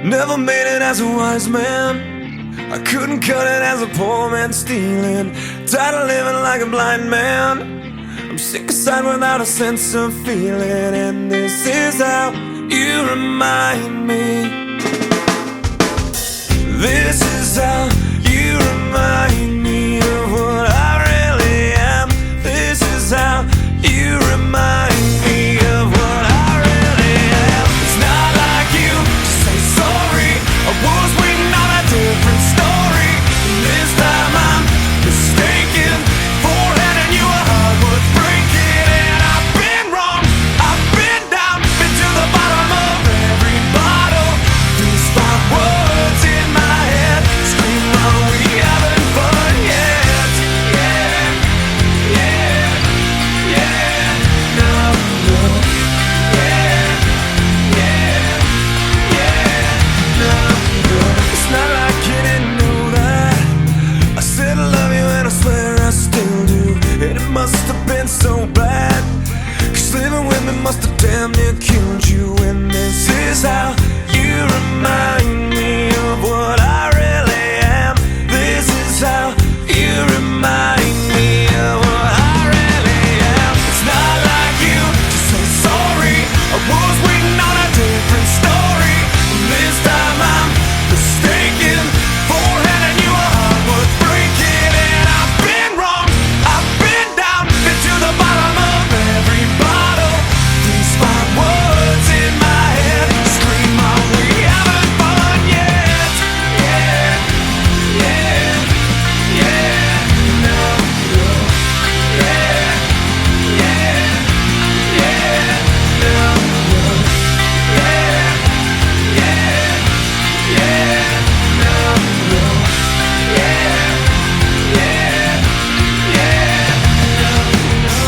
Never made it as a wise man, I couldn't cut it as a poor man stealing. Tired of living like a blind man, I'm sick aside without a sense of feeling. And this is how you remind me. This is how you remind me of what I really am. This is how you remind me of what I really am. It's not like you to say sorry, I was waiting on a different story. And this time I'm mistaken for handing you a heart worth breaking. And I've been wrong, I've been down, been to the bottom of every bottle. These 5 words in my head scream, are we having fun yet? Yeah, yeah, yeah, no, no. Yeah, yeah, yeah, no, no. It's not like you didn't know that I said I love you and I swear I still do. And it must have been so bad, 'cause living with me must have damn near killed you. And this is how you remind me of what I really am. This is how you remind me of what I really am. It's not like you to say sorry, I was waiting on a different story. And this time I'm mistaken for handing you a heart worth breaking. And I've been wrong, I've been down, been to the bottom of every bottle. These 5 words in my head scream, are we having fun yet? Yeah, yeah, yeah, no, no. Yeah, yeah, yeah, no, no. Yeah, yeah, yeah, no, no. Yeah, yeah, yeah, no, no.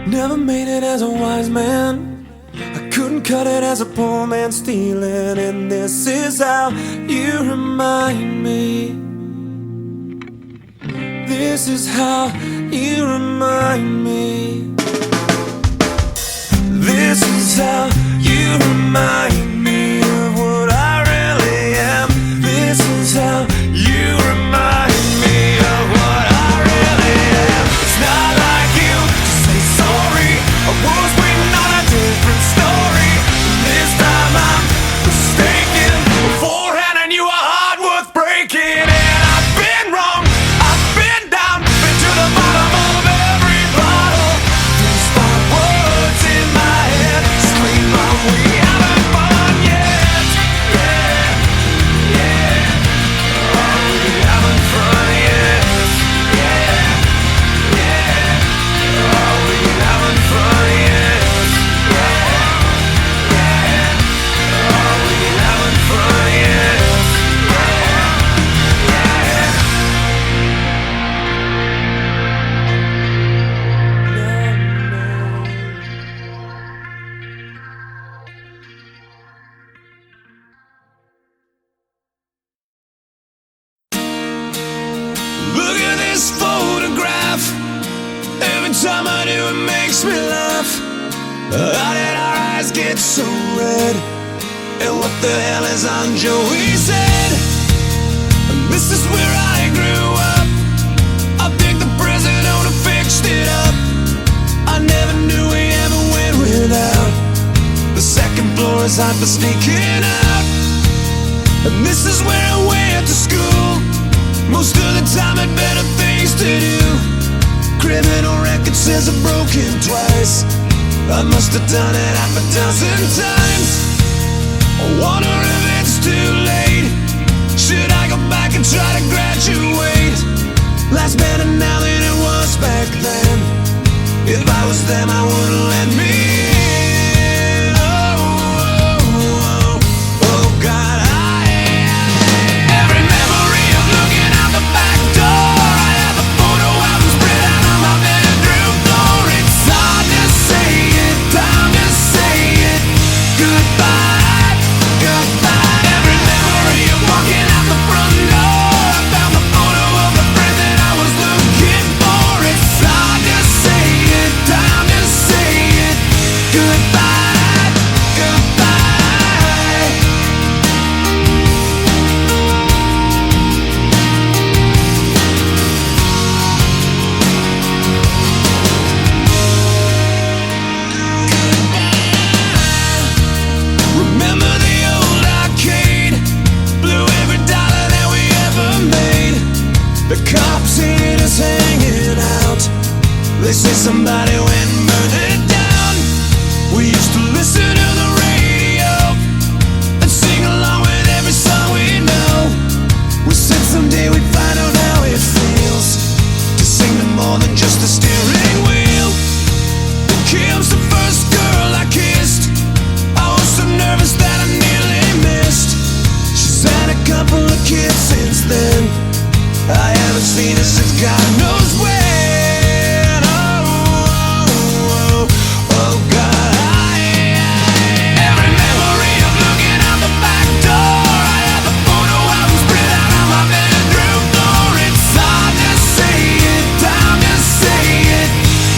Never made it as a wise man, I couldn't cut it as a poor man stealing. And this is how you remind me. This is how you remind me. This is how you remind me of what I really am. This is how you remind me of what I really am. It's not like you to say sorry, I was waiting on a different story. And this time I'm mistaken for handing you a heart worth breaking. And I've been wrong, I've been down, been to the bottom of every bottle. These 5 words in my head scream, are we having fun yet? Yeah, yeah, are we having fun yet? Yeah, yeah, are we having fun yet? Yeah, yeah, are we having fun yet? Yeah, yeah. Look at this photograph. Every time I do, it makes me laugh. How did our eyes get so red? And what the hell is on Joey's head? And this is where I grew up. I think the president who fixed it up. I never knew we ever went without. The second floor is hot for sneaking out. And this is where I went to school. Most of the time had better things to do. Criminal record says I've broken twice. I must have done it half a dozen times. I wonder if it's too late. Should I go back and try to graduate? Life's better now than it was back then. If I was them, I wouldn't let me in. Oh, oh, oh, oh God, every memory of looking out the back door. I have a photo album spread out on my bedroom floor. It's hard to say it, time to say it. Goodbye, goodbye. Every memory of walking out the front door. I found the photo of the The cops see us hanging out. They say somebody went and burned it down. We used to listen to the radio and sing along with every song we know. We said someday we'd find out how it feels to sing to more than just a steering wheel. Kim's the first girl I kissed. I was so nervous that I nearly missed. She's had a couple of kids since then. I haven't seen her since God knows when. Oh, God. Every memory of looking out the back door. I have the photo album spread out on my bedroom floor. It's hard to say it, time to say it.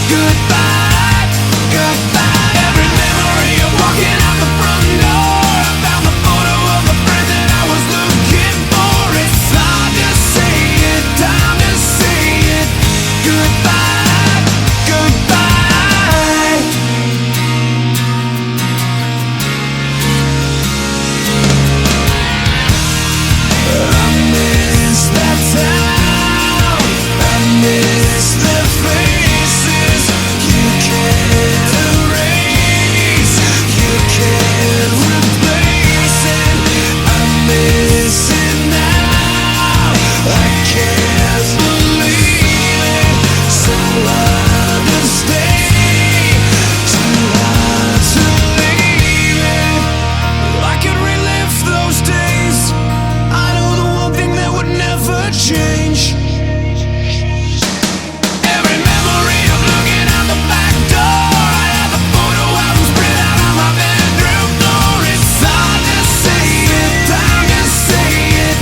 Goodbye, goodbye. Every memory of walking out the front door. I found the photo of the friend that I was looking for. It's hard to say it, time to say it. Goodbye, goodbye. I miss that town. I miss the faces. You can't erase, you can't replace it. I miss it now. I can't believe it. So hard to stay, too hard to leave it. I could relive those days. I know the one thing that would never change. Every memory of looking out the back door. I have the photo album spread out on my bedroom floor. It's hard to say it, time to say it.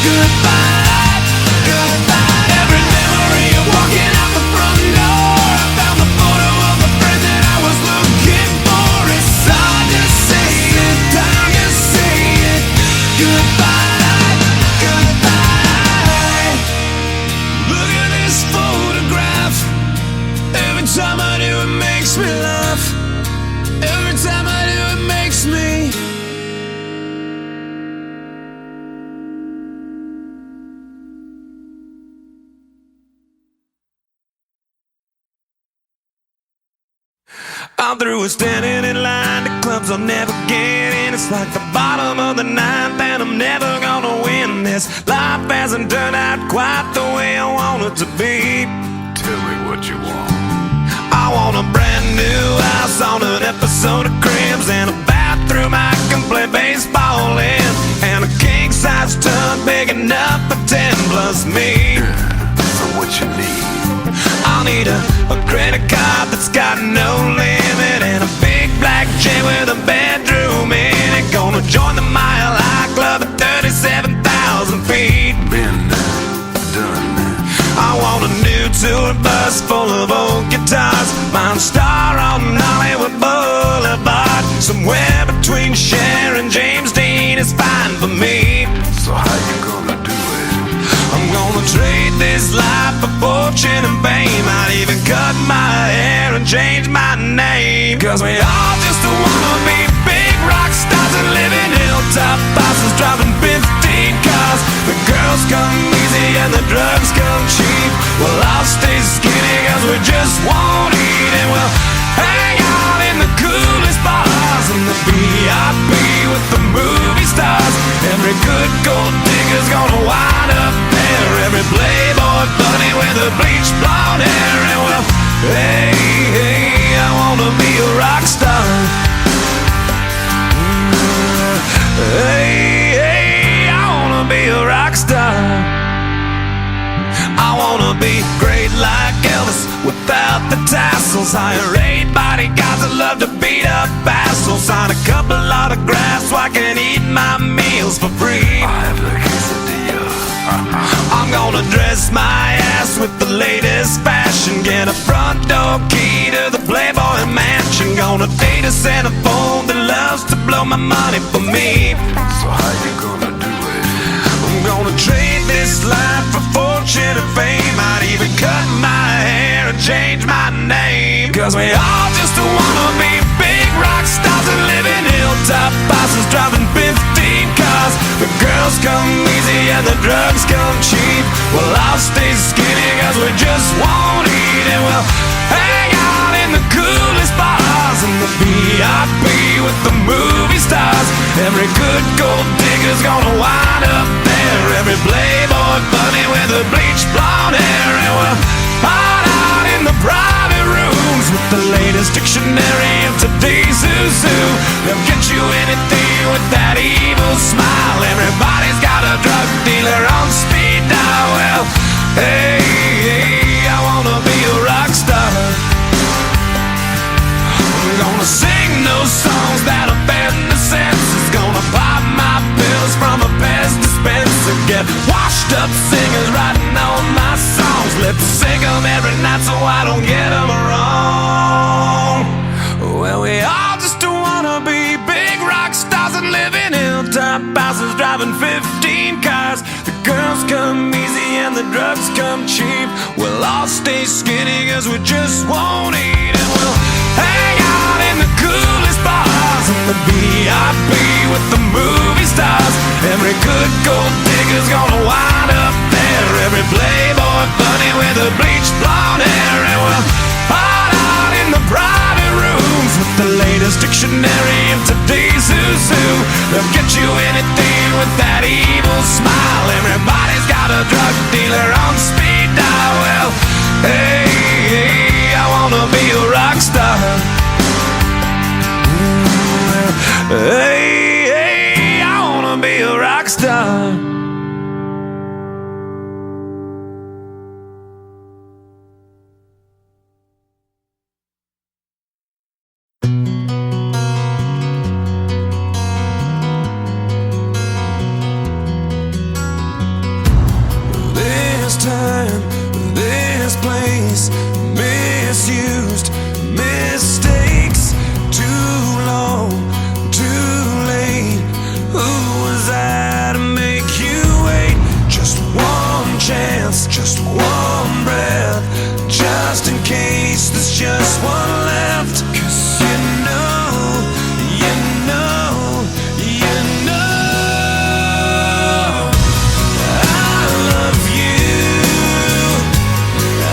Goodbye, goodbye. Every memory of walking out the front door. I found the photo of the friend that I was looking for. It's hard to say it, time to say it. Goodbye, goodbye. Look at this photograph. Every time I do it makes me laugh. Every time I do it makes me. I'm through with standing in line to clubs I'll never get in. It's like the bottom of the ninth and I'm never gonna win this. Life hasn't turned out quite the way I want it to be. Tell me what you want. I want a brand new house on an episode of Cribs, and a bathroom I can play baseball in, and a king-size tub big enough for 10 plus me. So what you need? I'll need a credit card that's got no limit, and a big black jet with a bedroom in it. Gonna join the Mile High Club at 37,000 feet. Been done. I want a new tour bus full of old guitars, mine star on Hollywood Boulevard. Somewhere between Cher and James Dean is fine for me. So how you gonna do it? I'm gonna trade this life for fortune and fame. I'd even cut my hair and change my name. Cause we all just wanna be big rock stars and live in hilltop houses, driving 15 cars. The girls come easy and the drugs come cheap. Well, I'll stay skinny cause we just won't eat, and we'll hang out in the coolest bars and the VIP with the movie stars. Every good gold digger's gonna wind up there. Every playboy bunny with the bleached blonde hair. And well, hey, hey, I wanna be a rock star. Hey, hey, I wanna be a rock star. I wanna be great like Elvis without the tassels. Hire 8 bodyguards that love to beat up assholes. Sign a couple autographs so I can eat my meals for free. I have the quesadilla. I'm gonna dress my ass with the latest fashion. Get a front door key to the Playboy mansion. Gonna date a centerfold that loves to blow my money for me. So how you gonna do it? I'm gonna trade this life for fortune and fame. I'd even cut my hair and change my name. Cause we all just wanna be big rock stars and live in hilltop houses, driving 15 cars. The girls come easy and the drugs come cheap. Well, I'll the movie stars. Every good gold digger's gonna wind up there. Every playboy bunny with a bleached blonde hair. And we'll hide out in the private rooms with the latest dictionary of today's who's who. They'll get you anything with that evil smile. Everybody's got a drug dealer on speed dial. Well, hey, hey, I wanna be a rock star. I'm gonna sing those songs that offend the senses. Gonna pop my pills from a Pez dispenser. Get washed up singers writing all my songs. Let's sing them every night so I don't get them wrong. Well, we all just wanna be big rock stars and live in hilltop houses, driving 15 cars. The girls come easy and the drugs come cheap. We'll all stay skinny cause we just won't eat. And we'll hang out in the coolest bars in the VIP with the movie stars. Every good gold digger's gonna wind up there. Every playboy bunny with a bleached blonde hair. And we'll hide out in the private rooms with the latest dictionary of today's who's who. They'll get you anything with that evil smile. Everybody's got a drug dealer on speed dial. Well, hey, hey, I wanna be a rock star. Hey, hey, I wanna be a rock star. This time, this place, misused, mistakes, too long, too late. Who was I to make you wait? Just one chance, just one breath, just in case there's just one left. 'Cause you know, you know, you know I love you.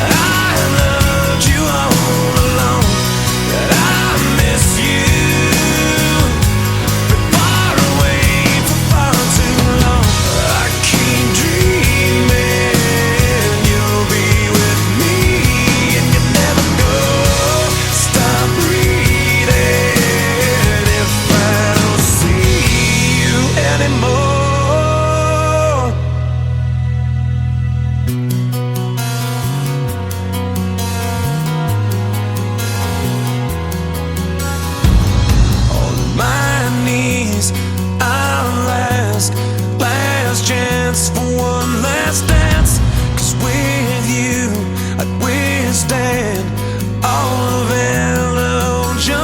I loved you all along. That I miss you. Been far away for far too long. I keep dreaming you'll be with me, and you never go. Stop breathing if I don't see you anymore. On my knees, I'll ask, last chance for one last dance. 'Cause with you, I'd withstand all of illusion.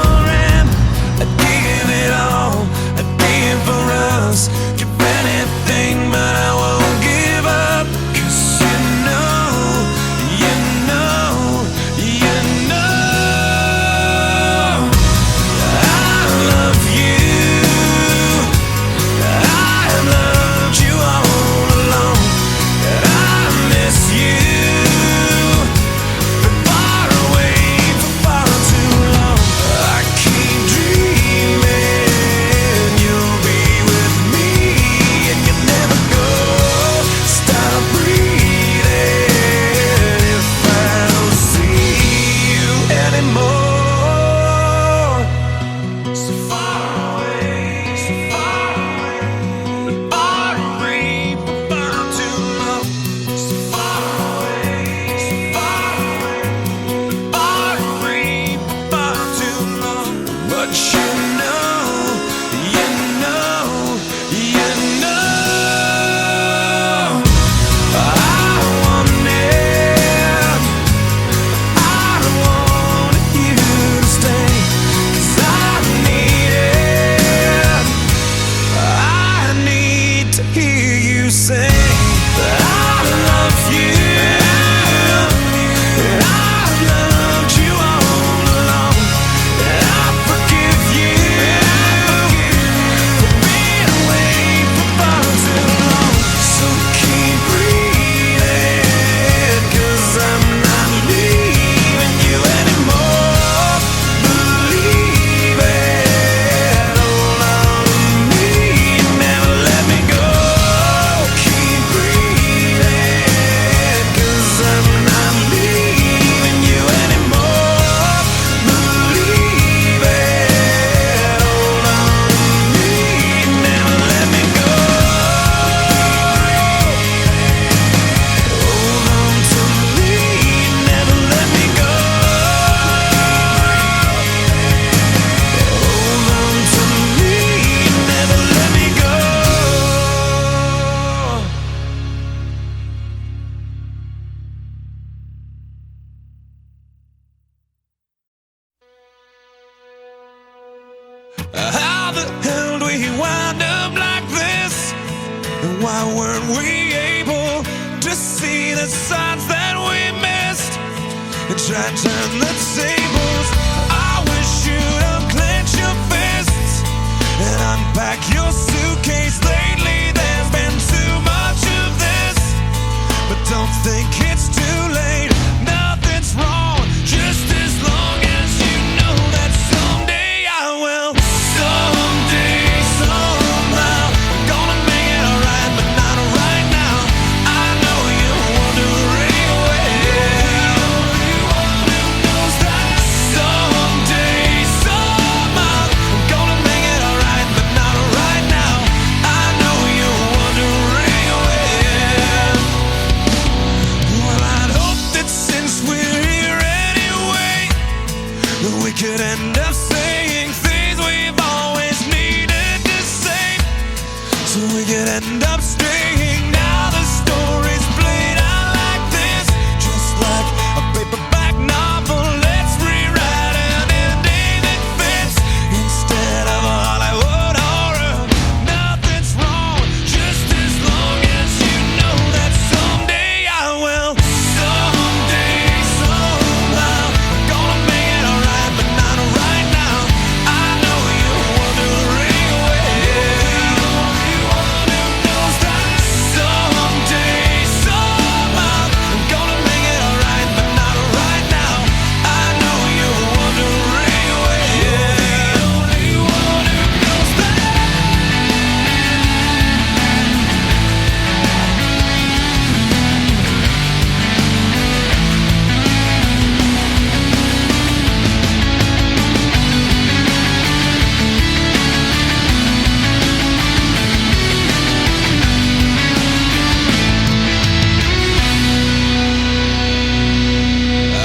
I'd give it all, I'd give for us. Give anything, but I won't give up. 'Cause you know How the hell do we wind up like this? And why weren't we able to see the signs that we missed? And try to turn the tables. I wish you'd unclench your fists and unpack your suitcase. Lately there's been too much of this, but don't think it's too late. Nothing's wrong, just as long as you know that someday I will. Someday, somehow, I'm gonna make it alright, but not right now. I know you're wondering well. Everyone knows that someday, somehow, I'm gonna make it alright, but not right now. I know you're wondering well. Well, I'd hope that since we're here anyway, that we could end up saying things we've always needed to say, so we could end up staying. Now the story's played out like this, just like a paperback novel. Let's rewrite an ending that fits instead of a Hollywood horror. Nothing's wrong, just as long as you know that someday I will. Someday, somehow, I'm gonna make it alright, but not right now. I know you're wondering well. Everyone knows that someday, somehow, I'm gonna make it alright, but not right now. I know you're wondering well. The only one who knows that.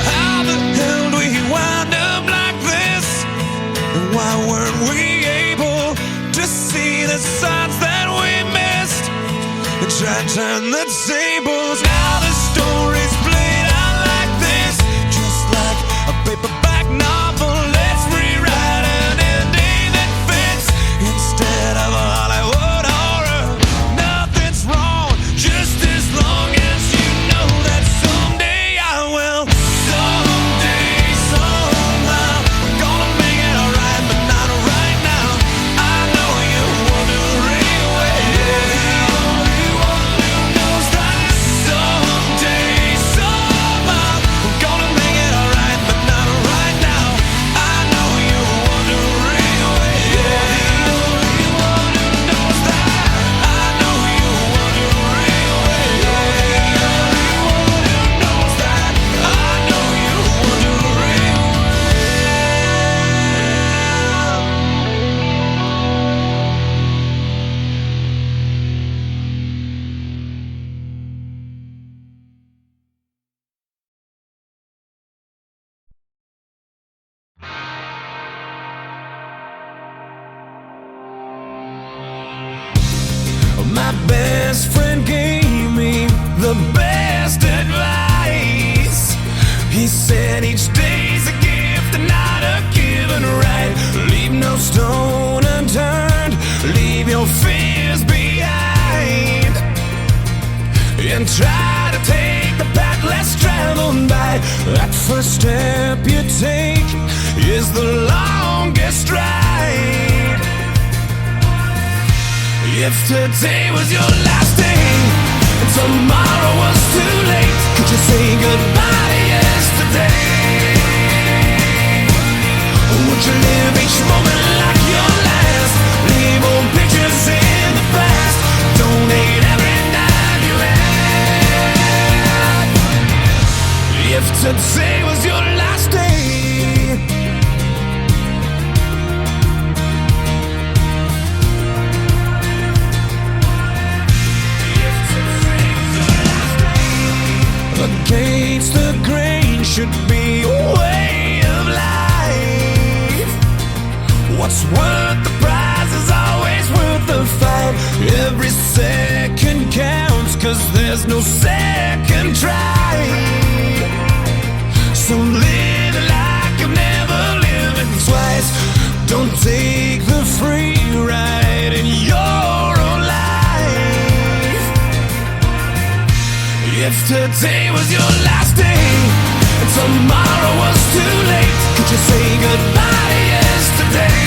How the hell do we wind up like this? And why weren't we able to see the signs that we missed? And try to turn the tables. Now the story's played out like this, just like a paperback novel. Let's rewrite an ending that fits instead of a Hollywood horror. Nothing's wrong, just as long as you know that someday I will. Someday, somehow, I'm gonna make it alright, but not right now. I know you're wondering well. Everyone who knows that someday, somehow, I'm gonna make it alright, but not right now. I know you're wondering well. Everyone who knows that. I know you're wondering well. Everyone who knows that. I know you're wondering well. My best friend gave me the best advice. He said each day's a gift and not a given right. Leave no stone unturned, leave your fears behind, and try to take the path less traveled by. That first step you take is the longest ride. If today was your last day and tomorrow was too late, could you say goodbye to yesterday? Would you live each moment like your last? Leave old pictures in the past. Donate every dime you had. If today was your last day, against the grain should be a way of life. What's worth the prize is always worth the fight. Every second counts, 'cause there's no second try. So live like you've never lived twice. Don't take the If today was your last day and tomorrow was too late, could you say goodbye to yesterday?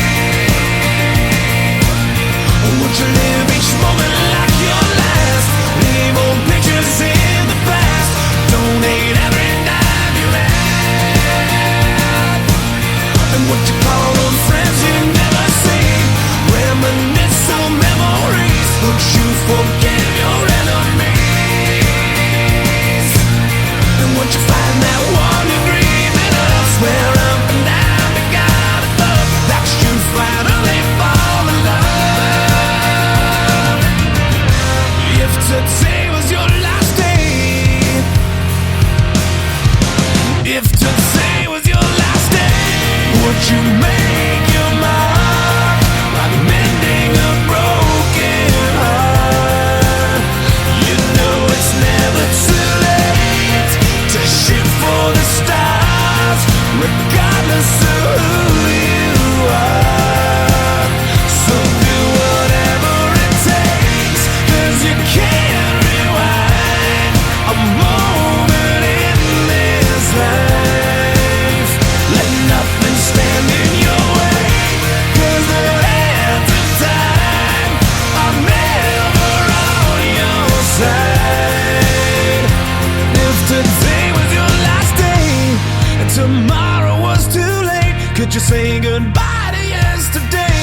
Or would you live each moment like your last? Leave old pictures in the past. Donate every dime you had. And would you call those friends you never see? Reminisce on memories. Would you forgive your enemies? And would you find that one you're dreaming of? Swear up and down to God above that you finally fall in love. If today was your last day, if today was your last day, would you make your mark like mending a broken heart? You know it's never too late to shoot for the stars, regardless of who you are. So do whatever it takes, 'cause you can't rewind a moment in this life. Let nothing stand in your way, 'cause the hands of time are never on your side. If today was your last day and tomorrow was too late, could you say goodbye to yesterday?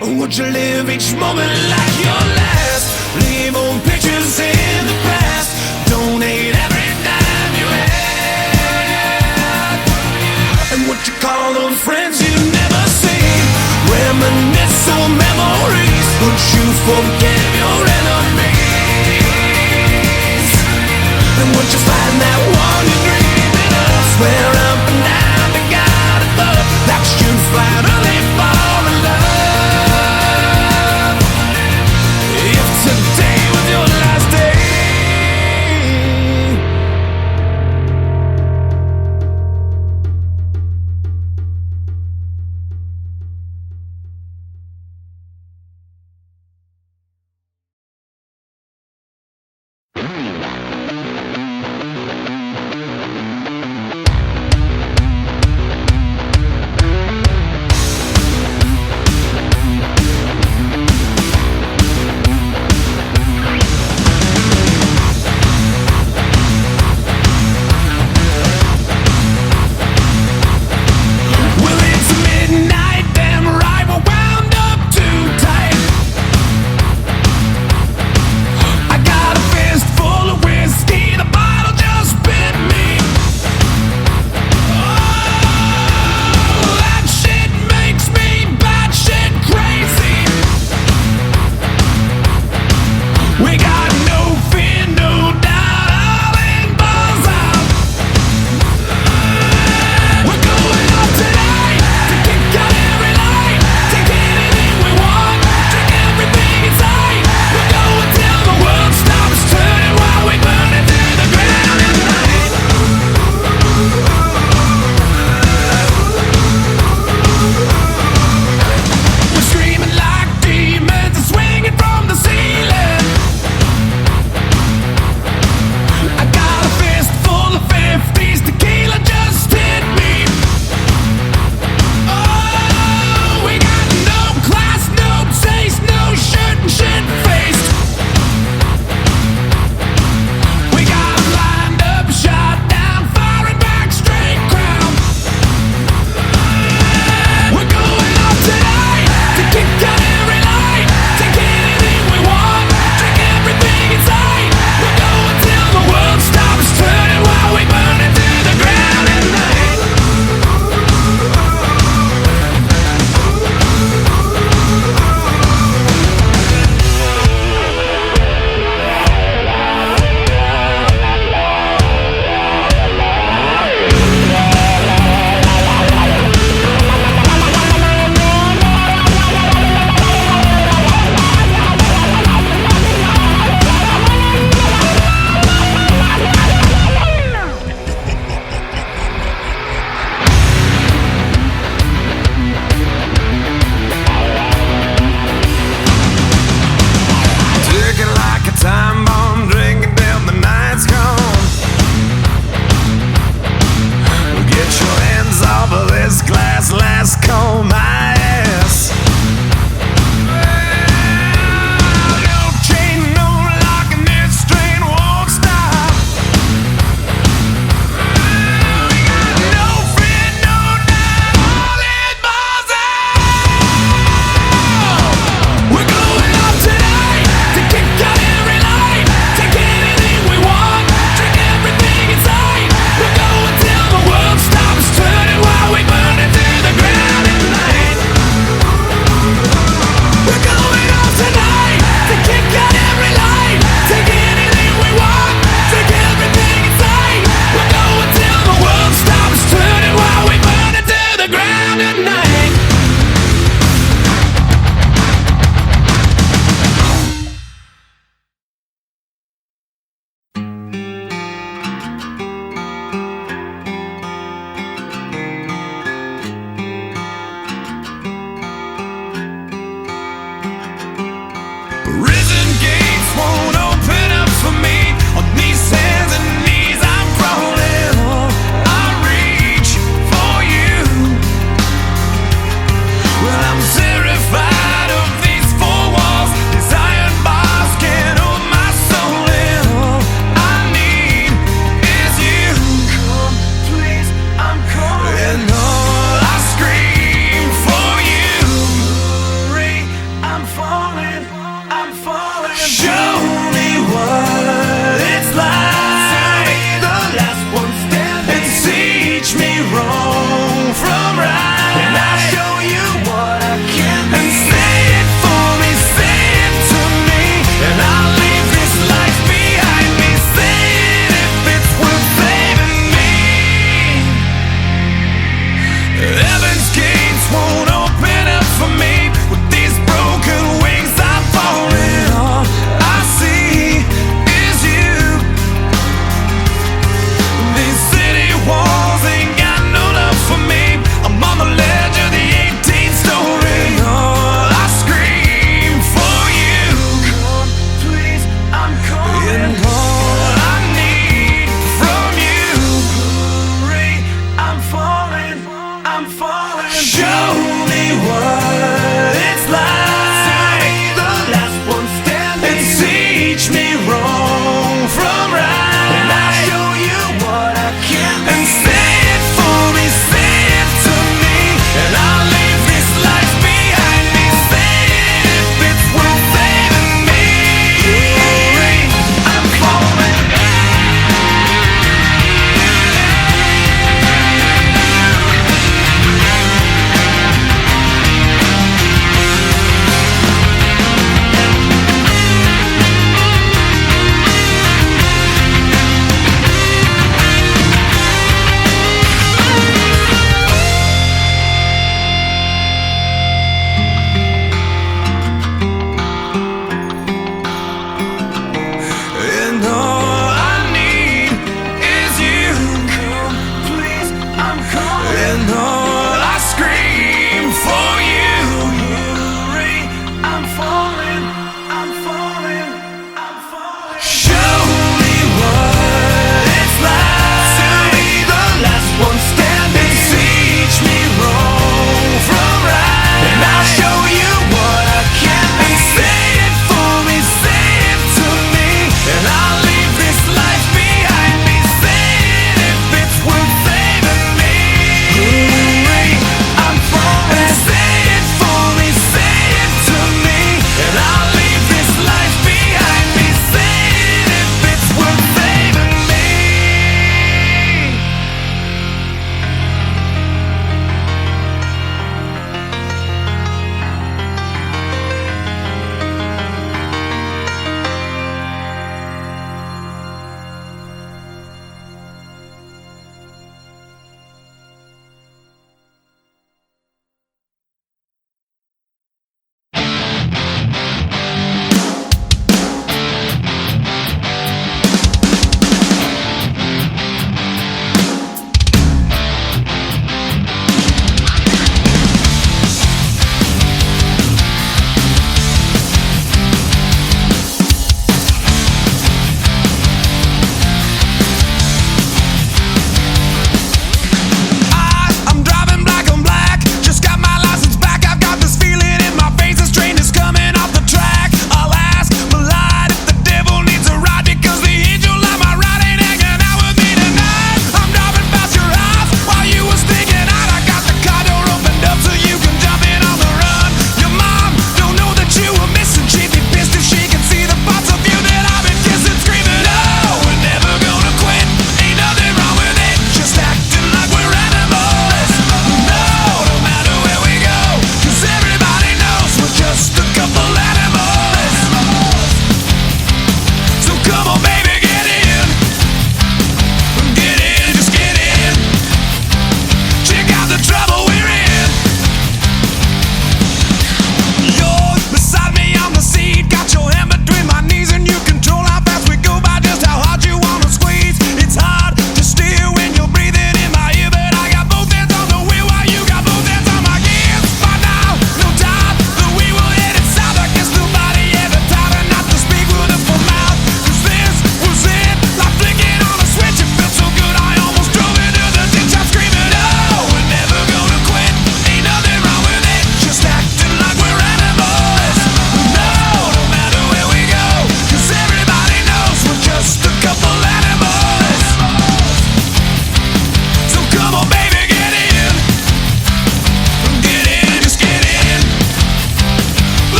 Or would you live each moment like your last? Leave old pictures in the past. Donate every dime you had. And would you call those friends you never see? Reminisce on memories. Would you forgive your enemies? And would you find that one you're dreaming of? Swear up and down to God above that you finally fall in love. If today was your last day.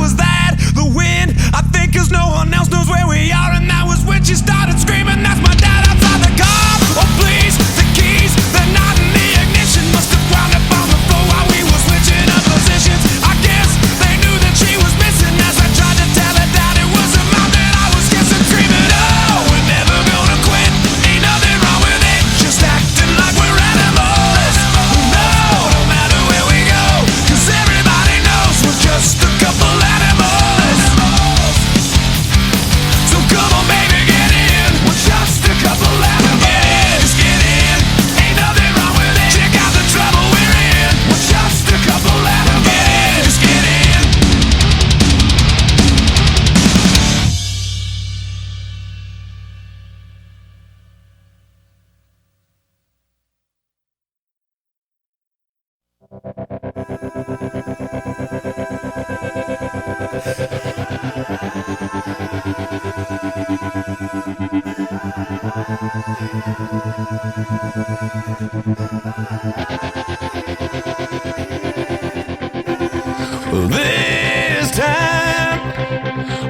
was that? The wind, I think, 'cause no one else knows where we are. And that was when she started screaming, that's my dad outside the car. Oh please, the keys, they're not in the ignition. Must have ground up on the floor while we were switching up positions. I guess they knew that she was missing. As I tried to tell her that it was her mouth that I was kissing, screaming, oh, we're never gonna quit. Ain't nothing wrong with it, just acting like we're animals. No, no matter where we go, 'cause everybody knows we're just a couple animals. So come on baby, get in, we're just a couple animals. Just get in, ain't nothing wrong with it. Check out the trouble we're in, we're just a couple animals. Just get in. This time,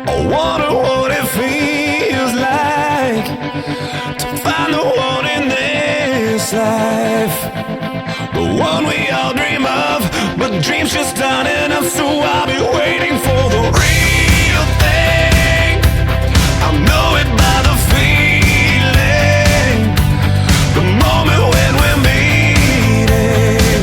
I wonder what it feels like to find the one in this life, the one we all dream of, but dreams just aren't enough. So I'll be waiting for the real thing. I'll know it by the feeling, the moment when we're meeting.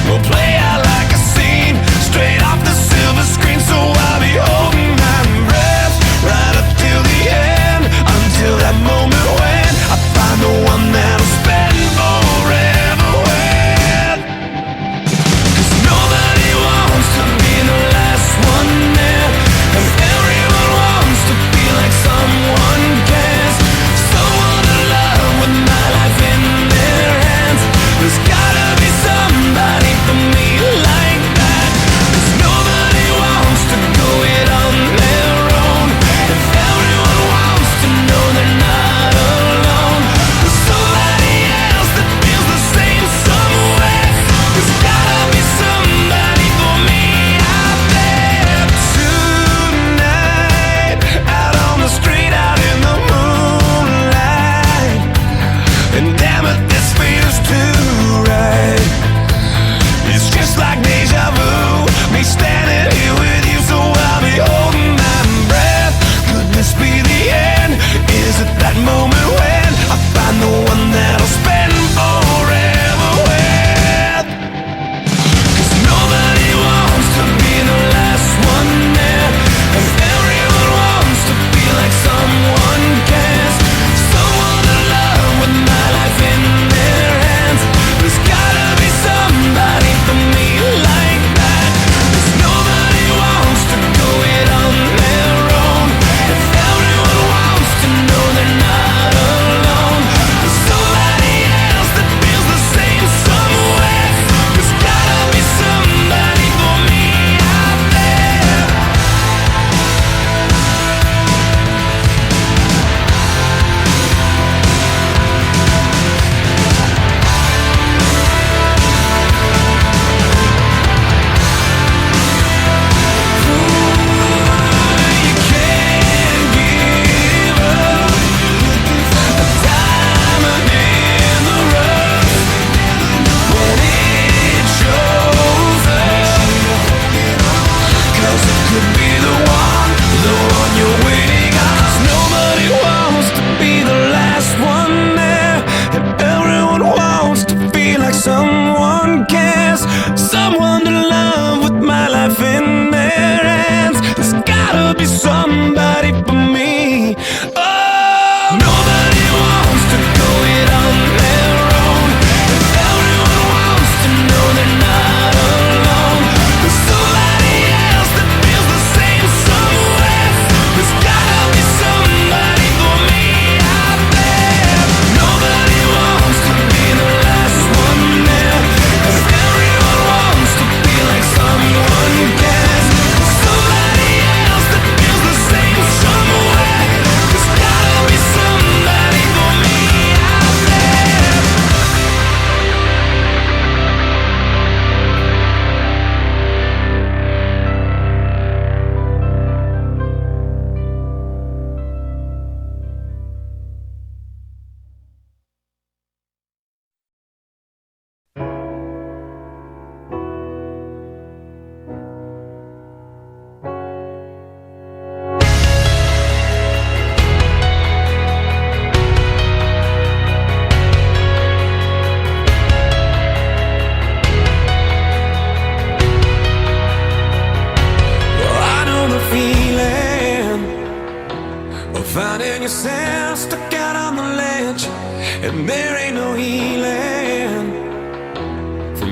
We'll play out like a scene straight off the silver screen. So I'll be holding my breath right up till the end, until that moment when I find the one that'll spend forever with. 'Cause nobody wants to be the last one.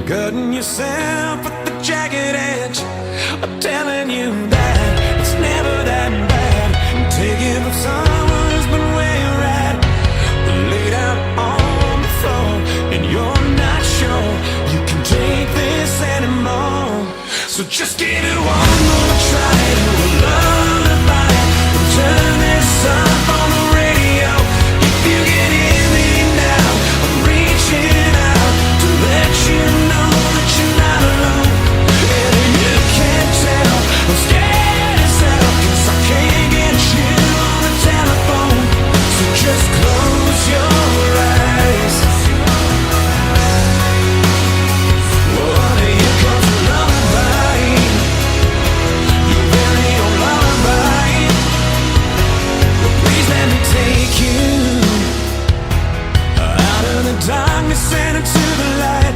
cutting yourself at the jagged edge. I'm telling you that it's never that bad. Taking up someone's been where you're at, laid out on the floor, and you're not sure you can take this anymore. So just give it one more try to a lullaby. Turn this up on the radio. If you can hear me now, I'm reaching out to let you know that you're not alone. And if you can't tell, I'm scared as hell, 'cause I can't get you on the telephone. So just close your eyes. Oh, here comes a lullaby, your very own lullaby. Please let me take you out of the darkness and into the light,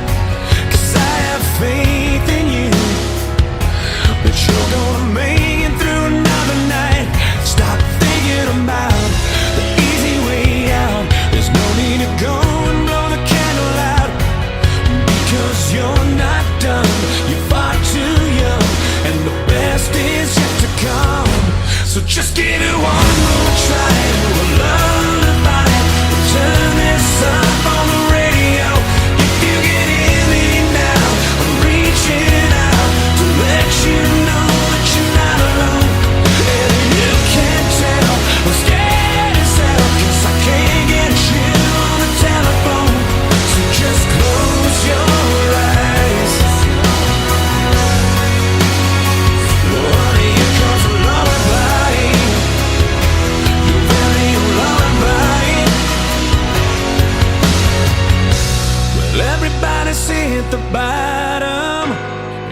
'cause I have faith in you that you're gonna make it through another night. Stop thinking about the easy way out. There's no need to go and blow the candle out, because you're not done. You're far too young, and the best is yet to come. So just give it one more try to a lullaby. Turn this up on the radio. If you can hear me now, I'm reaching out to let you know that you're not alone. And if you can't tell, I'm scared as hell, 'cause I can't get you on the telephone. So just close your eyes. Oh, here comes a lullaby, your very own lullaby. Well, everybody's hit the bottom,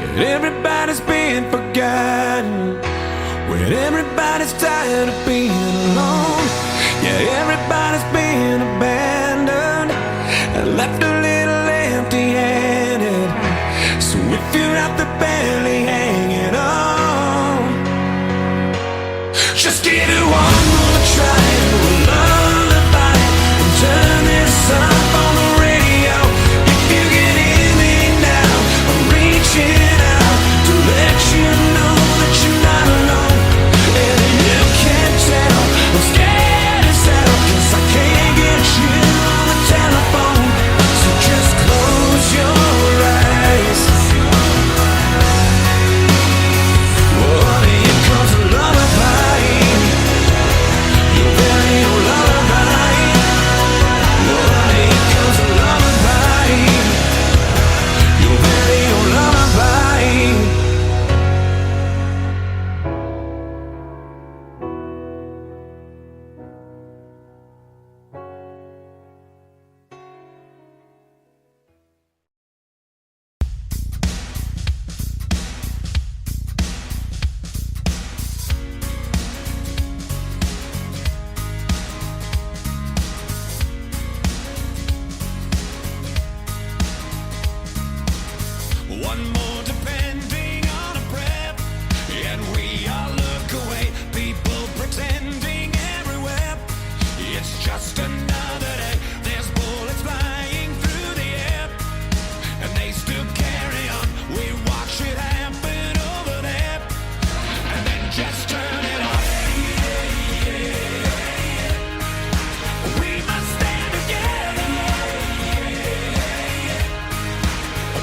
and everybody's been forgotten. When everybody's tired of being alone, yeah, everybody's been abandoned and left a little empty-handed. So if you're out there barely hanging on, just give it one more try to a lullaby. Turn this up on the radio. If you can hear me now, I'm reaching out to let you know that you're not alone. And if you can't tell, I'm scared as hell, 'cause I can't get you on the telephone. So just close your eyes. Oh, here comes a lullaby, your very own lullaby. Oh, here comes a lullaby, your very own lullaby. One more depending on a breath, and we all look away. People pretending everywhere. It's just another day. There's bullets flying through the air, and they still carry on. We watch it happen over there, and then just turn it off. We must stand together.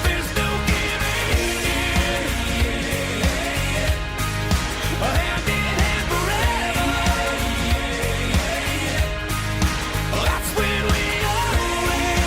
There's no giving in. Hand in hand forever. That's when we always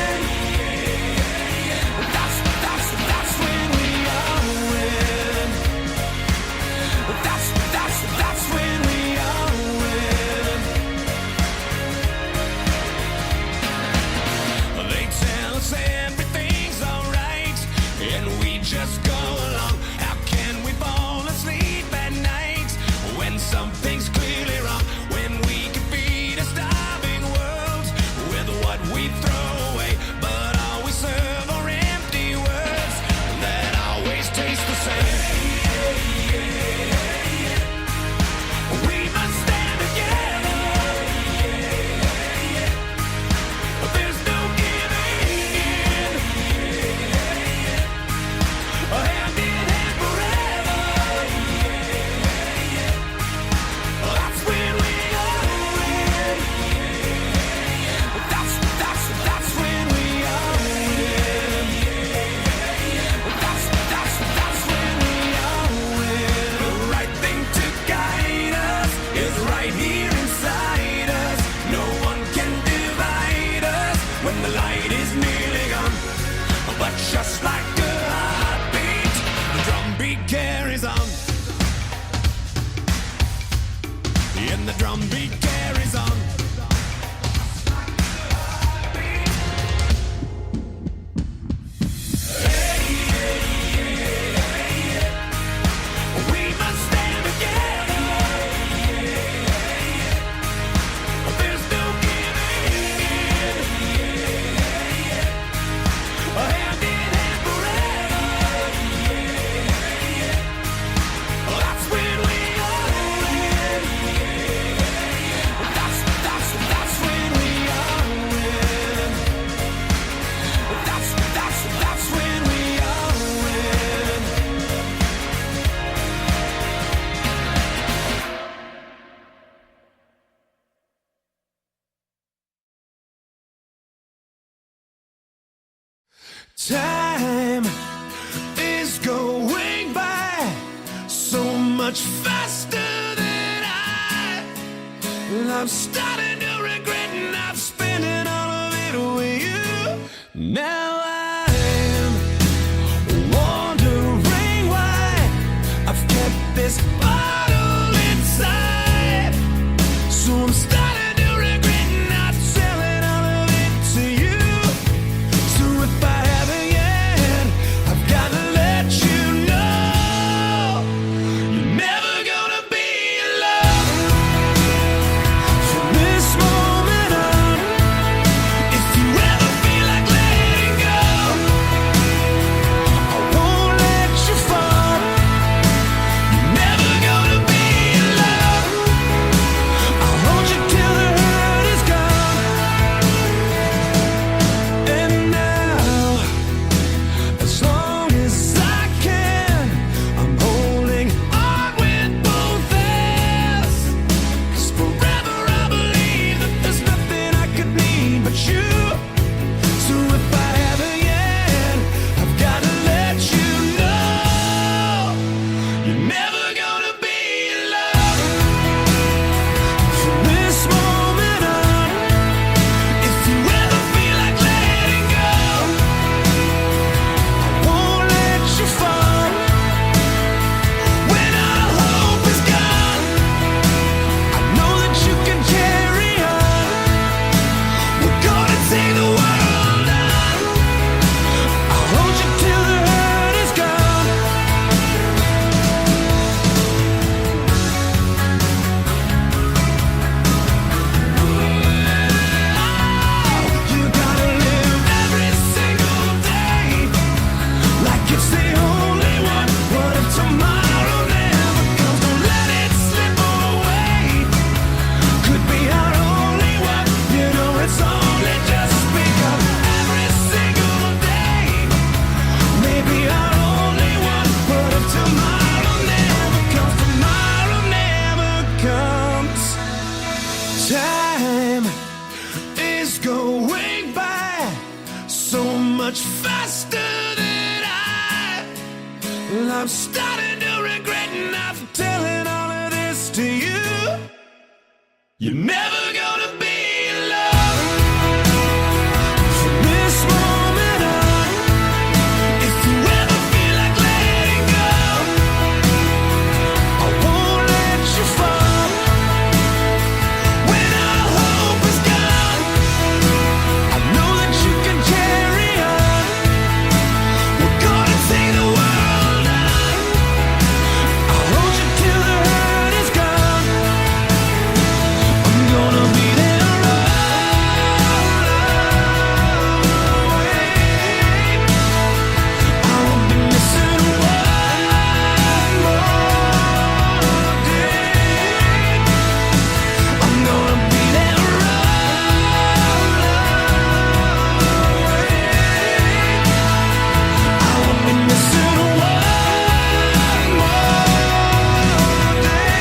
the drum beat carries on. We must stand together. There's no giving in. Hand in hand forever. That's when we all win. That's when we all win. That's when we all win. Time is going by so much faster than I'm starting to regret, and I'm spending all of it with you. Now I'm wondering why I've kept this bottle inside. So I'm starting to regret not selling all of it to you. So if I haven't yet, I've gotta let you know you're never gonna be alone from this moment on. If you ever feel like letting go, I won't let you fall. You're never gonna be alone. I'll hold you till the hurt is gone. And now, as long as I can, I'm holding on with both hands. 'Cause forever I believe that there's nothing I could need but you. So if I haven't yet, I've gotta let you know you're never gonna be alone from this moment on. If you ever feel like letting go, I won't let you fall. When all hope is gone, I know that you can carry on. We're gonna take the world on. I'll hold you till the hurt is gone. You gotta live every single day like it's the only one. What if tomorrow never comes? Don't let it slip away. Could be our only one. You know it's only just begun. Every single day, maybe our only one. What if tomorrow never comes? Tomorrow never comes. Time is going by so much faster than I'm starting to regret not telling all of this to you. You're never gonna be alone from this moment on. If you ever feel like letting go, I won't let you fall. When all hope is gone, I know that you can carry on. We're gonna take the world on. I'll hold you till the hurt is gone. I'm gonna be there always. I won't be missing one more day. I'm gonna be there always. I won't be missing one more day.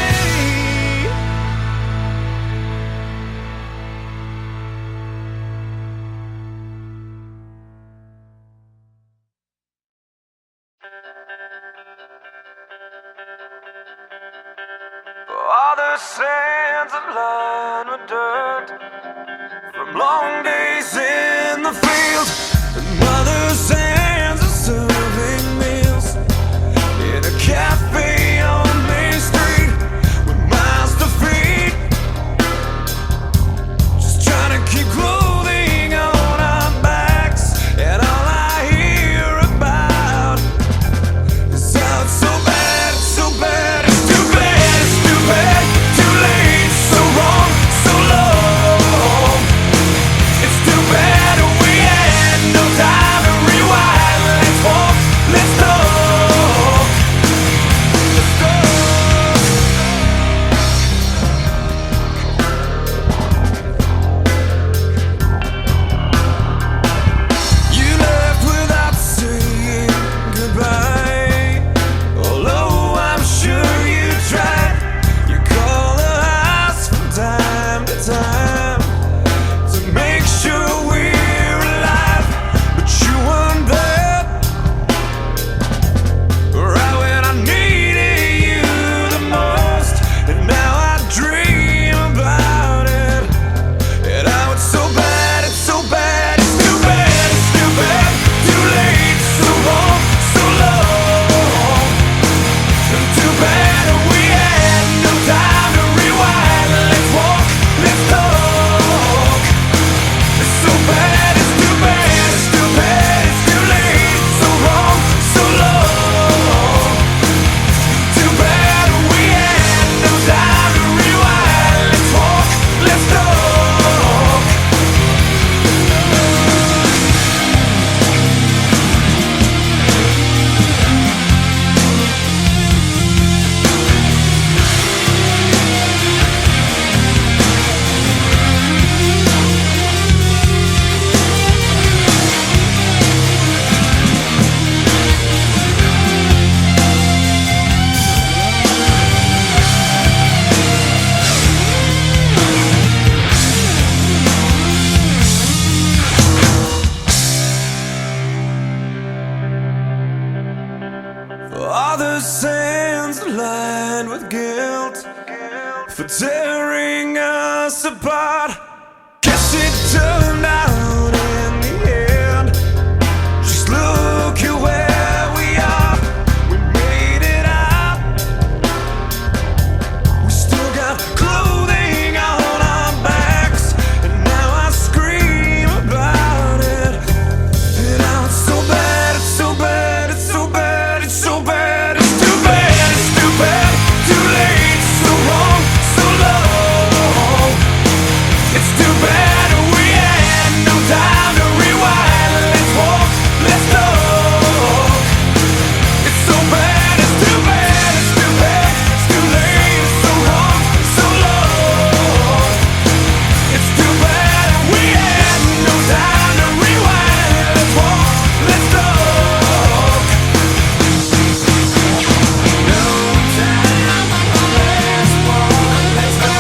All the sands are lined with dirt from long days in the field, and mother's hands are serving meals in a cafe on Main Street with miles to feed the sands lined with guilt for tearing us apart. Guess it turned out in the end. Just look at where we are. We made it out. We still got clothing on our backs, and now I scream about it. And now it's so bad, it's so bad, it's so bad, it's so bad. It's too bad, it's too bad. Too late, so wrong, so long. It's too bad we had no time to rewind. Let's walk, let's talk. It's so bad, it's too bad, it's too bad. It's too late, it's so wrong, so long. It's too bad we had no time to rewind. Let's walk, let's talk. No time, let's walk, let's talk.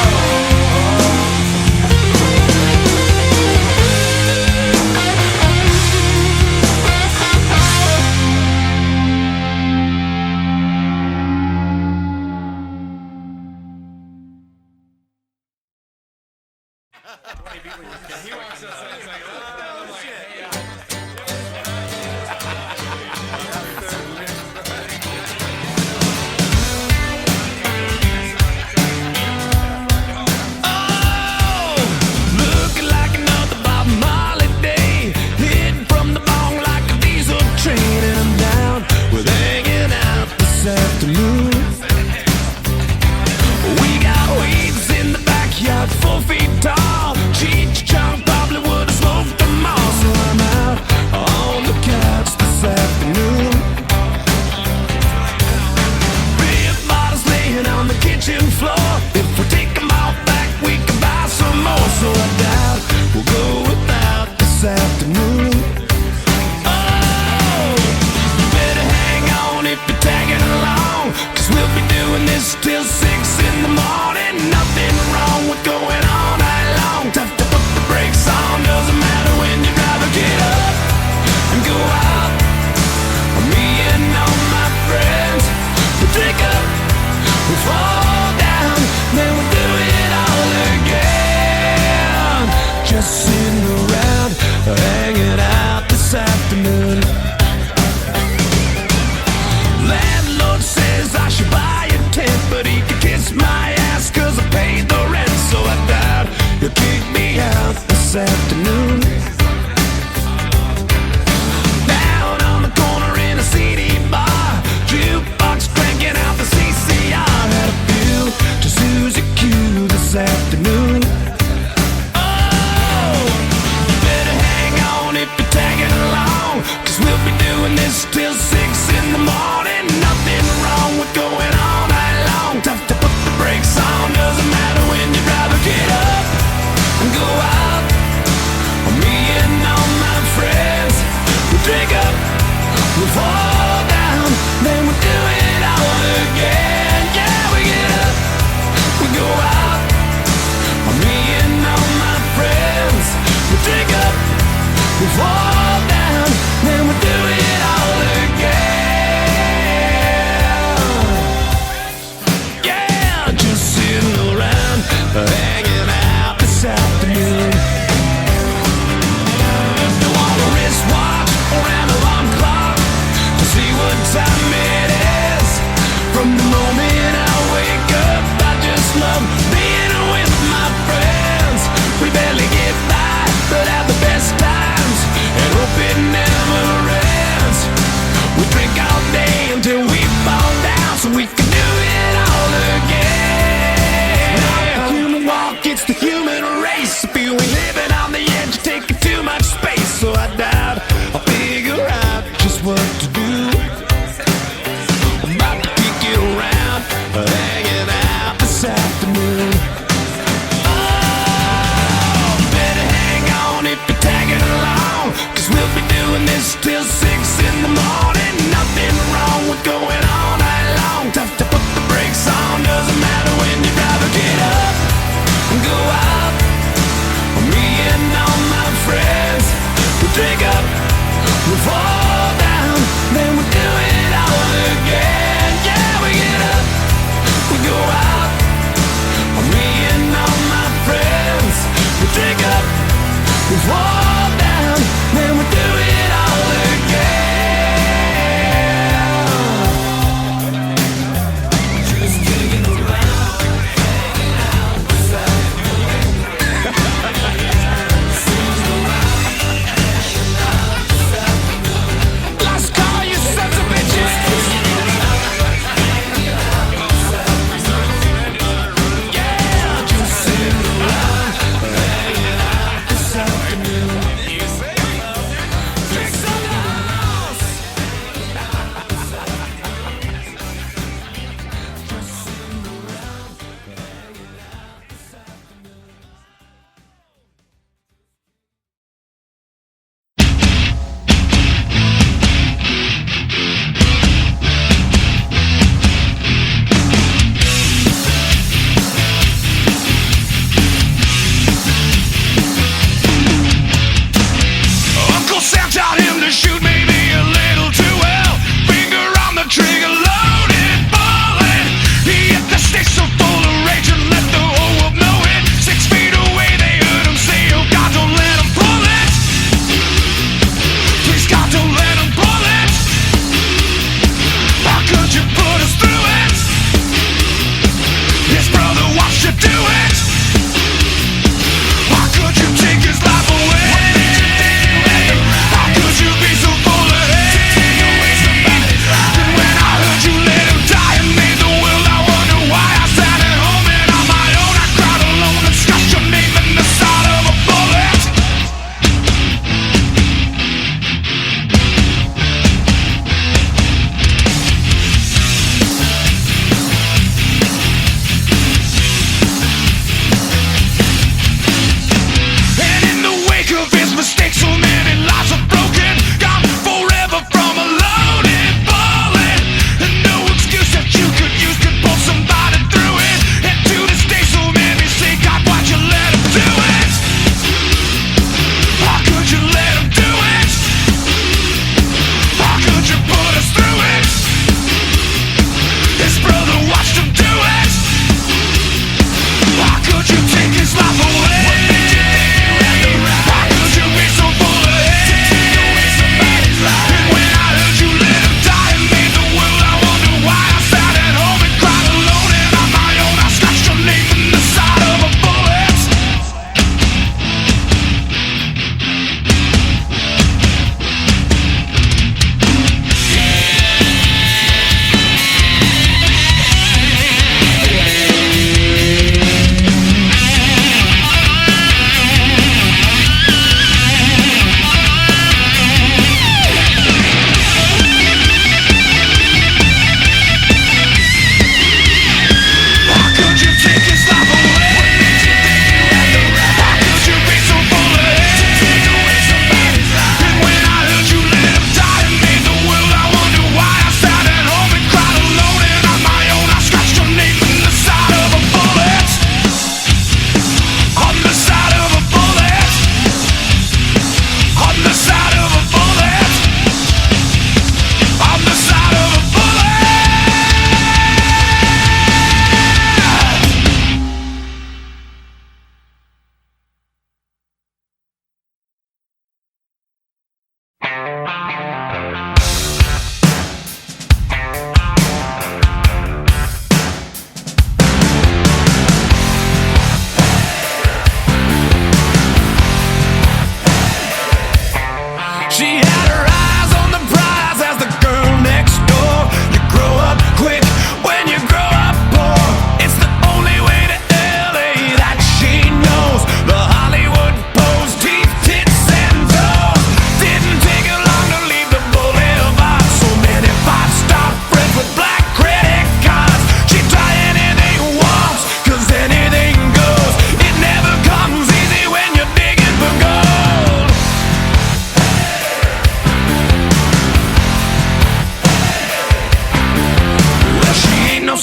Looking like another Bob Marley day, hitting from the bong like a diesel train, and I'm down with hanging out this afternoon. We got weeds in the backyard, 4 feet tall. Cheech Chong probably would have smoked them all, so I'm out on the couch this afternoon. Beer bottles laying on the kitchen floor. If we take them all back, we can buy some more. So I doubt we'll go without this afternoon. Oh, you better hang on if you're tagging along, 'cause we'll be doing this till 6 in the morning. Nothing wrong with going all night long. Tough to put the brakes on, doesn't matter when you drive or get up and go out. Me and all my friends, we drink up, we fall down, then we do it all again. Just sitting around, hanging out this afternoon. Landlord says I should buy a tent, but he can kiss my ass 'cause I paid the rent. So I doubt he'll kick me out this afternoon. Down on the corner in a CD bar, jukebox cranking out the CCR. Had a few to Suzy Q this afternoon. Oh, you better hang on if you're tagging along, 'cause we'll be doing this till 6 in the morning. Nothing wrong with going all night long. Tough to put the brakes on, doesn't matter when you drive or get up and go out. Me and all my friends, we drink up, we fall down, then we do it all again. Yeah, we get up, we go out. Me and all my friends, we drink up, we fall down, then we do it all again. Yeah, just sitting around, hanging out this afternoon. Don't want a wristwatch or an alarm clock to see what time it is. From the moment I wake up, I just love being with my friends. We barely get by, but have the best times. And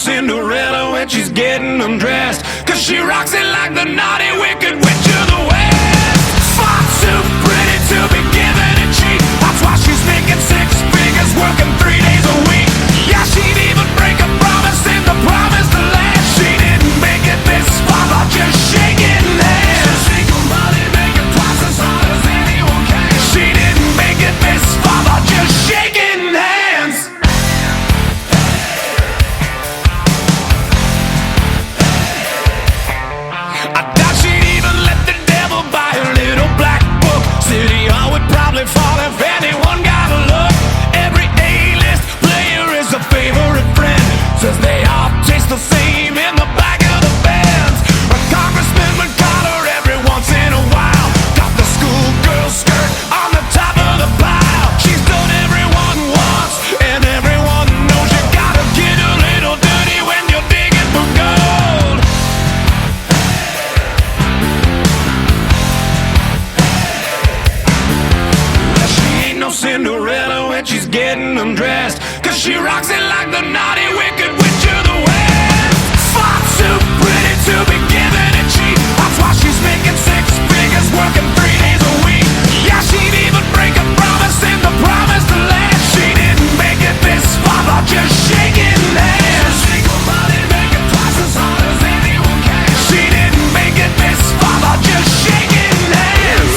Cinderella when she's getting undressed, 'cause she rocks it like the naughty wicked witch of the West. Far too pretty to be given a cheat, that's why she's making six figures working 3 days a week. Yeah, she'd even break a promise in the promised land. She didn't make it this far by just shaking hands. Single money making twice as hard as anyone can. She didn't make it this far by just shaking hands. I doubt she'd even let the devil buy a little black book. City Hall would probably fall if anyone got a look. Every A-list player is a favorite friend, says they all taste the same in the back of the bands. A congressman would call her every once in a while. Got the schoolgirl skirt on the top of the pile. She's done everyone once, and everyone knows you gotta get a little dirty when you're digging for gold. Well, she ain't no Cinderella when she's getting undressed, 'cause she rocks it like the naughty wicked witch of the West. Far too pretty to be given a cheat, that's why she's making six figures working 3 days a week. Yeah, she'd even break a promise in the promised land. She didn't make it this far by just shaking hands. Single money making twice as hard as anyone can. She didn't make it this far by just shaking hands.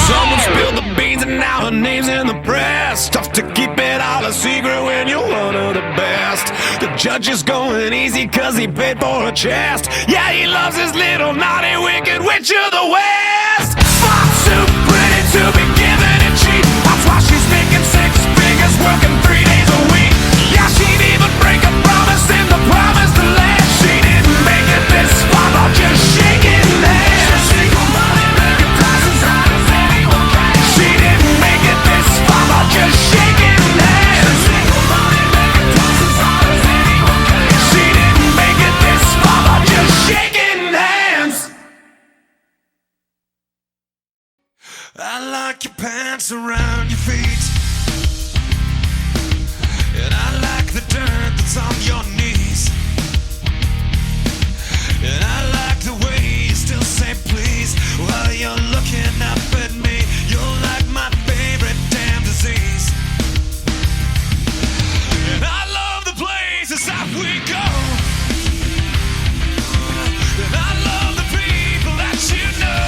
Someone spilled the beans and now her name's in the press. Tough to keep it all a secret when you're one of the best. The judge is going easy 'cause he paid for her chest. Yeah, he loves his little naughty wicked witch of the West. Far too pretty to be given a cheat, that's why she's making six figures working 3 days a week. Yeah, she'd even break a promise in the promised land. She didn't make it this far by just shaking hands. Single money making twice as hard as anyone can. She didn't make it this far by just shaking hands. Single money making twice as hard as anyone can. She didn't make it this far by just shaking hands. I like your pants around your feet, and I like the dirt that's on your knees, and I like the way you still say please while you're looking up at me. You're like my favorite damn disease, and I love the places that we go, and I love the people that you know,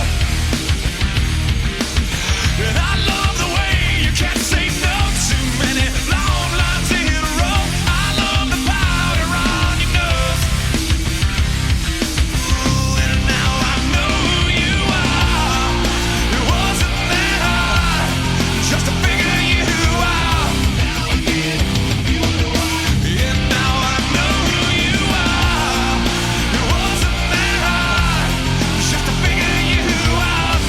and I love the way you can't say no to many long lines in a row. I love the powder on your nose. Ooh, and now I know who you are. It wasn't that hard just to figure you out. And now I know who you are. It wasn't that hard just to figure you out.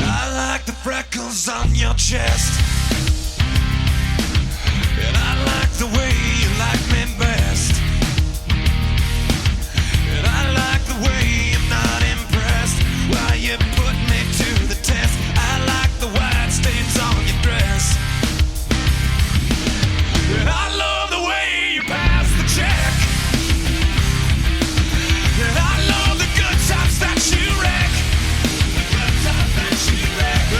I like the freckles on your chest, and I like the way you like me best, and I like the way I'm not impressed while you put me to the test. I like the white stains on your dress, and I love the way you pass the check, and I love the good times that you wreck.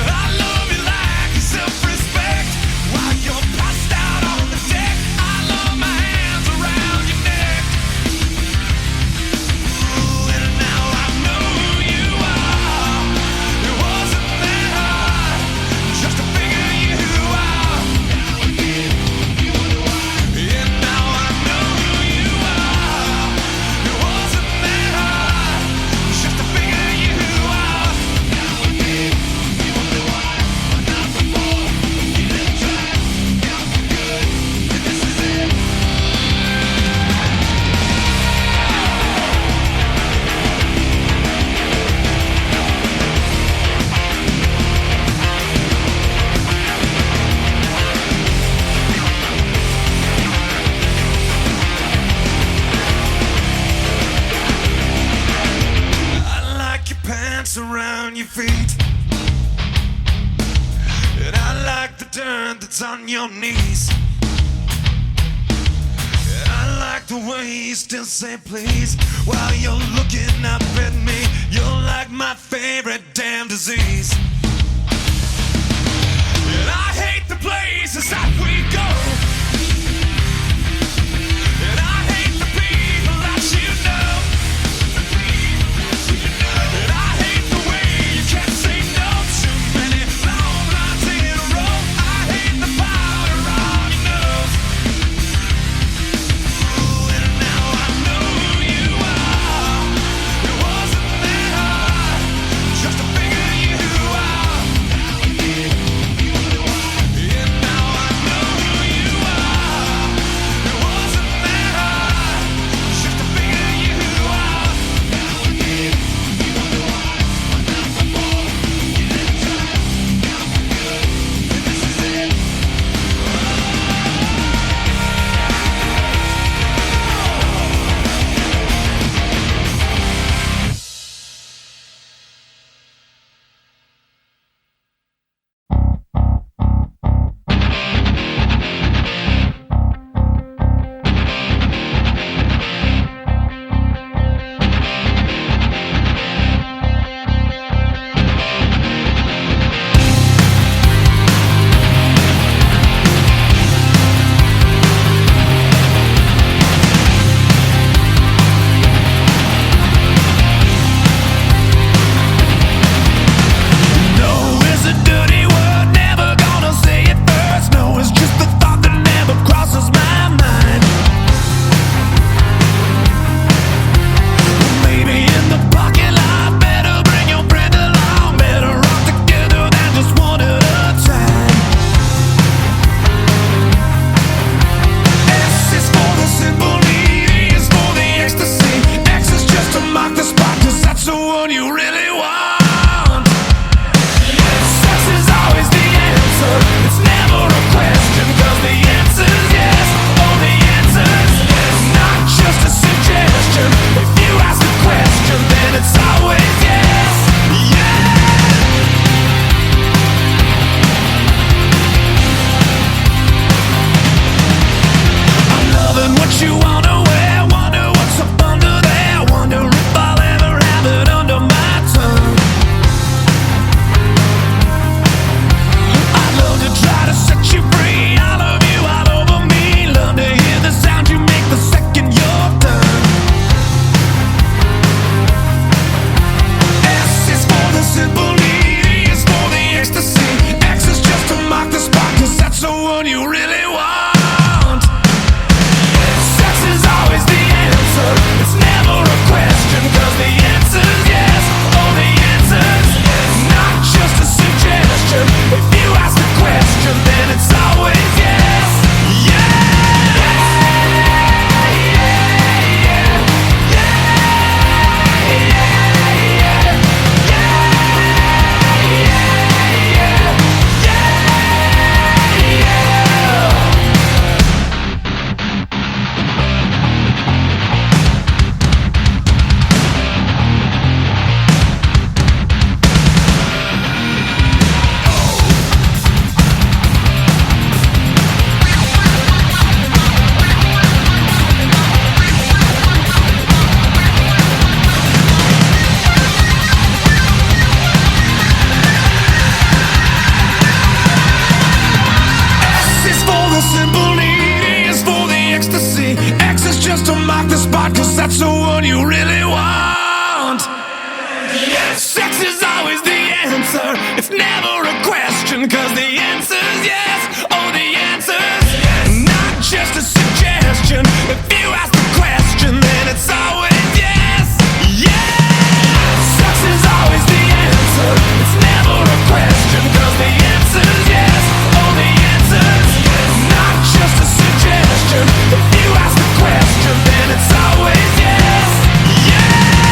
I love you like your self-respect while you're passed out on the deck. I hands on your knees. I like the way you still say please while you're looking up at me. You're like my favorite damn disease. And I hate the places that we go. And I hate the people that you know. And I hate the way you can't say no to many long nights in a row. I hate the powder on your nose. Ooh, and now I know who you are. It wasn't that hard just to figure you out. And now I know who you are. It wasn't that hard just to figure you out. No is a dirty word, never gonna say it first. No is just the thought that never crosses my mind. Maybe in the parking lot, better bring your friend along. Better rock together than just one at a time. S is for the simple, E is for the ecstasy. X is just to mark the spot, 'cause that's the one you really want. Sex is always the answer. It's never a question, 'cause the answer's yes. Oh, the answer's yes. Not just a suggestion. If you ask a question, then it's always yes. Yeah. I'm loving what you wanna wear. Wonder what's up under there. Wonder if I'll ever have it under my tongue. I'd love to try to set you free. All of you all over me. Love to hear the sound you make the second you're done. S is for the simple, E is for the ecstasy. X is just to mark the spot, 'cause that's the one you really want. Sex is always the answer. It's never a question, 'cause the answer's yes. Oh, the answer's yes. Not just a suggestion. If you ask a question, then it's always yes. Yeah. S is for the simple, E is for the ecstasy. X is just to mark the spot, 'cause that's the one you really want. Yes, sex is always the answer. It's never a question, 'cause the answer's yes. Oh, the answer's yes. Not just a suggestion. If you ask the question, then it's always yes. Yeah. Sex is always the answer. It's never a question, 'cause the answer's yes. Oh, the answer's yes. Not just a suggestion. If you ask the question, then it's always yes. Yeah.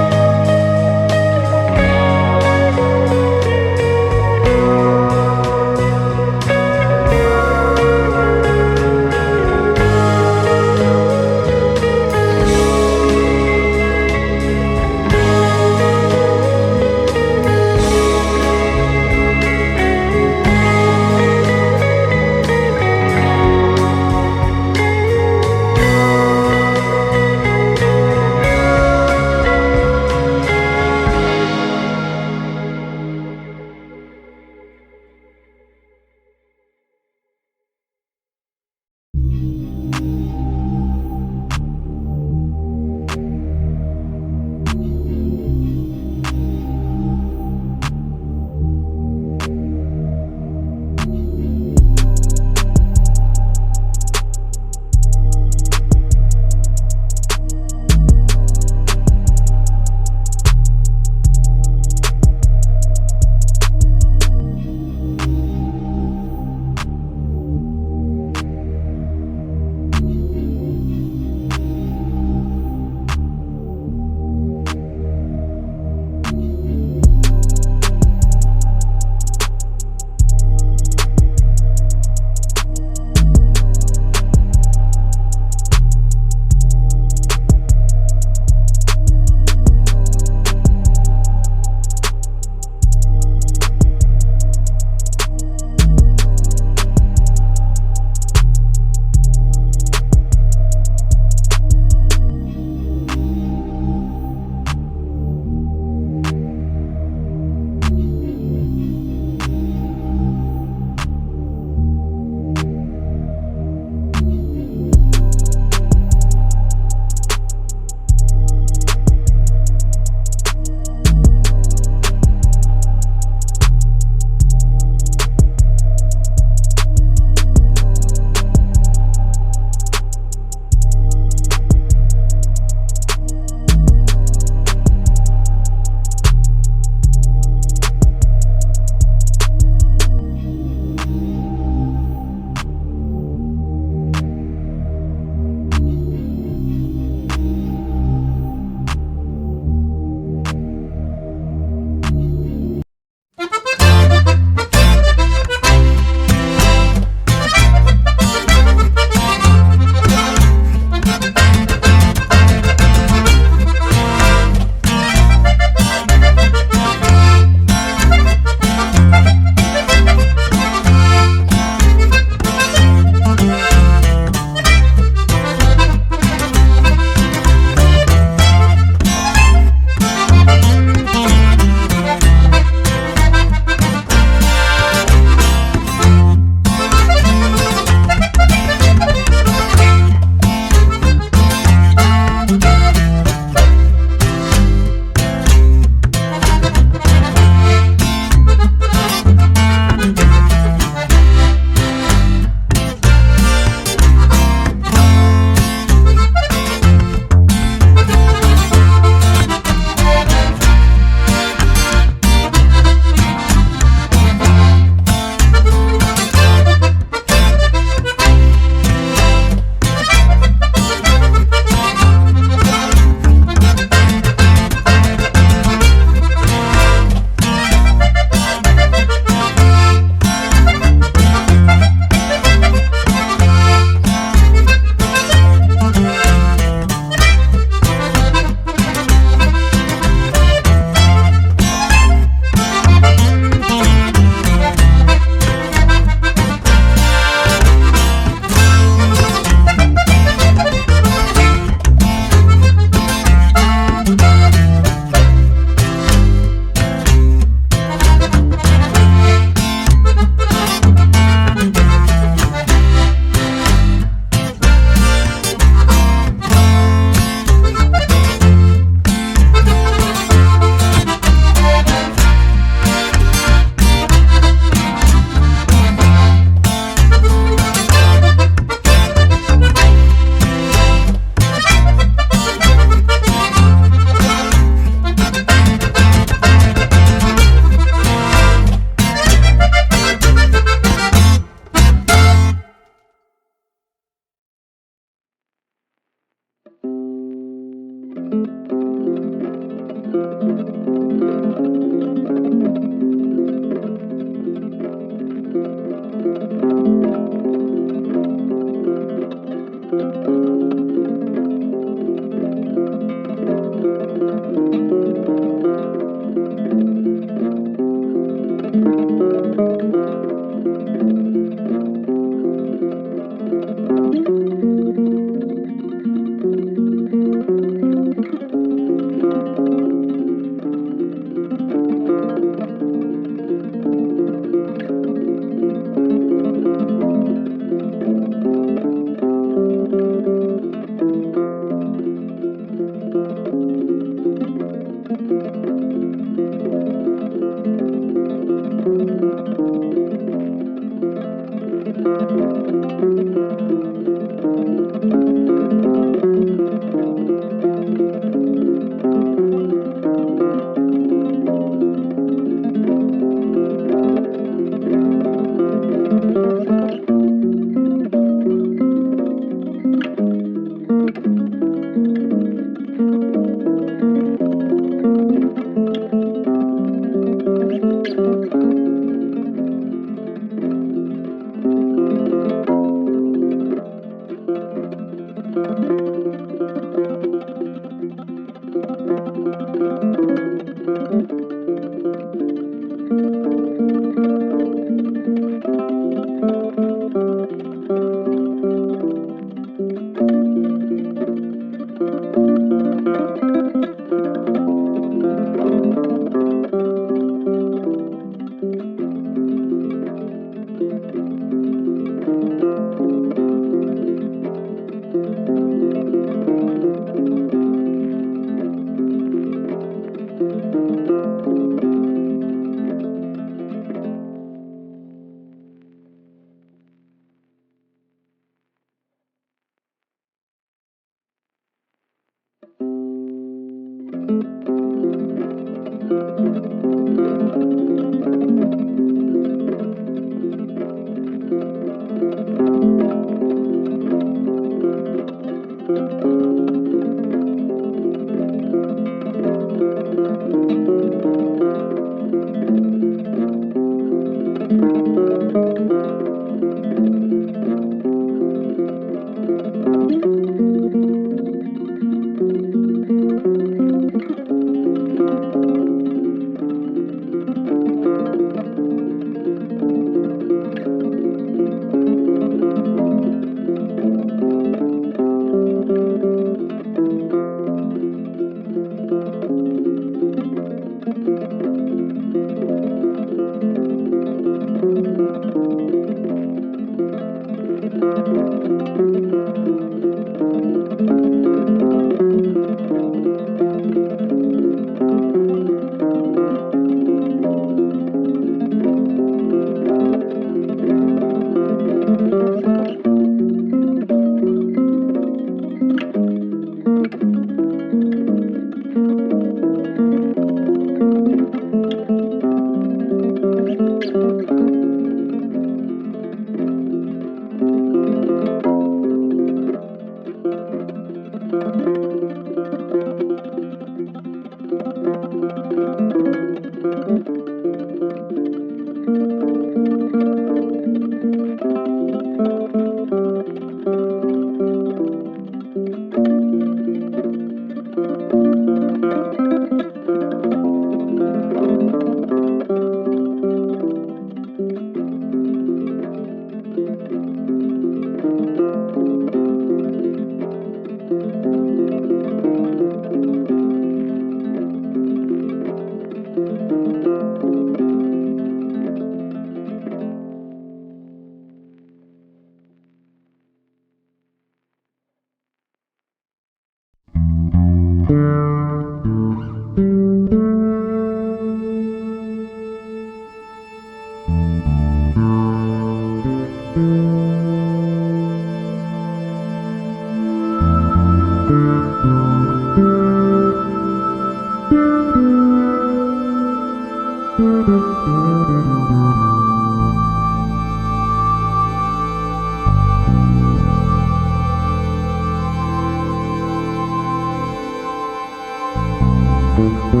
Thank